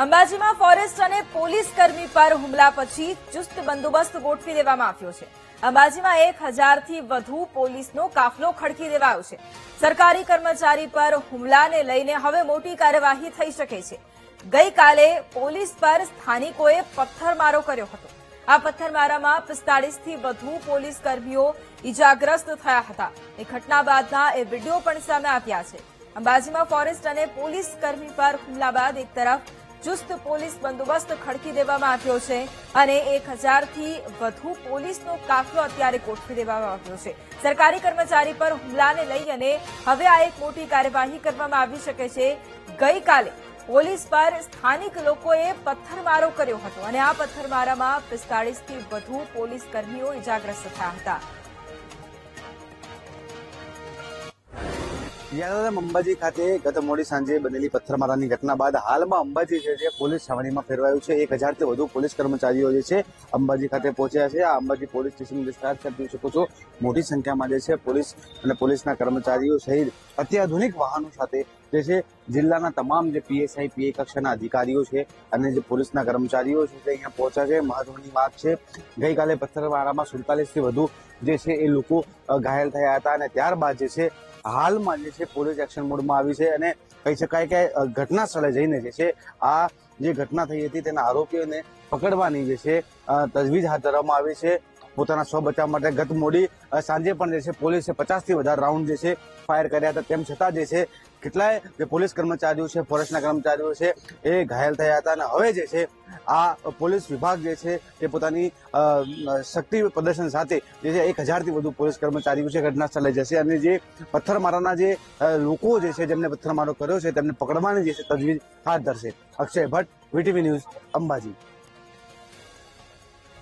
અંબાજીમાં ફોરેસ્ટ અને પોલીસ કર્મી પર હુમલા પછી ચુસ્ત બંદોબસ્ત ગોઠવી દેવામાં આવ્યો છે। અંબાજીમાં 1000થી વધુ પોલીસનો કાફલો ખડકી દેવાયો છે। સરકારી કર્મચારી પર હુમલાને લઈને હવે મોટી કાર્યવાહી થઈ શકે છે। ગઈકાલે પોલીસ પર સ્થાનિકોએ પથ્થરમારો કર્યો હતો। આ પથ્થરમારામાં 45થી વધુ પોલીસ કર્મીઓ ઇજાગ્રસ્ત થયા હતા। એ ઘટના બાદના એ વિડીયો પણ સામે આવ્યા છે। અંબાજીમાં ફોરેસ્ટ અને પોલીસ કર્મી પર હુમલા બાદ એક તરફ ચુસ્ત પોલીસ બંદોબસ્ત ખડકી દેવામાં આવ્યો છે અને 1000થી વધુ પોલીસનો કાફલો અત્યારે ગોઠવી દેવામાં આવ્યો છે। સરકારી કર્મચારી પર હુમલાને લઈ અને હવે આ એક મોટી કાર્યવાહી કરવામાં આવી શકે છે। ગઈકાલે પોલીસ પર સ્થાનિક લોકોએ પથ્થરમારો કર્યો હતો અને આ પથ્થરમારામાં 45થી વધુ પોલીસ કર્મીઓ ઇજાગ્રસ્ત થયા હતા। યાત્રાધામ અંબાજી ખાતે ગત મોડી સાંજે બનેલી પથ્થરમારાની ઘટના બાદ હાલમાં અંબાજી જે પોલીસ છાવણીમાં ફેરવાયું છે। 1000થી વધુ પોલીસ કર્મચારીઓ જે છે અંબાજી ખાતે પહોંચ્યા છે। આ અંબાજી પોલીસ સ્ટેશન વિસ્તાર છે, જોઈ શકો છો મોટી સંખ્યામાં જે છે પોલીસ અને પોલીસના કર્મચારીઓ સહિત અત્યાધુનિક વાહનો સાથે જે છે જિલ્લાના તમામ જે પીએસઆઈ પીએ કક્ષાના અધિકારીઓ છે અને જે પોલીસના કર્મચારીઓ છે તે અહીંયા પહોંચ્યા છે। મહત્વની વાત છે, ગઈકાલે પથ્થરમારામાં 47થી વધુ જે છે એ લોકો ઘાયલ થયા હતા અને ત્યારબાદ જે છે હાલમાં જે છે પોલીસ એક્શન મોડમાં આવી છે અને કહી શકાય કે ઘટના સ્થળે જઈને જે છે આ જે ઘટના થઈ હતી તેના આરોપીઓને પકડવાની જે છે તજવીજ હાથ ધરવામાં આવી છે। પોતાના સ્વ બચાવ માટે ગત મોડી સાંજે પણ જે છે પોલીસે 50થી વધારે રાઉન્ડ જે છે ફાયર કર્યા હતા। તેમ છતાં જે છે કેટલાય જે પોલીસ કર્મચારીઓ છે, ફોરેસ્ટના કર્મચારીઓ છે એ ઘાયલ થયા હતા અને હવે જે છે આ પોલીસ વિભાગ જે છે તે પોતાની શક્તિ પ્રદર્શન સાથે જે છે 1000થી વધુ પોલીસ કર્મચારીઓ છે ઘટના સ્થળે જશે અને જે પથ્થરમારાના જે લોકો જે છે જેમને પથ્થરમારો કર્યો છે તેમને પકડવાની જે છે તજવીજ હાથ ધરશે। Akshay Bhatt, VTV news, Ambaji.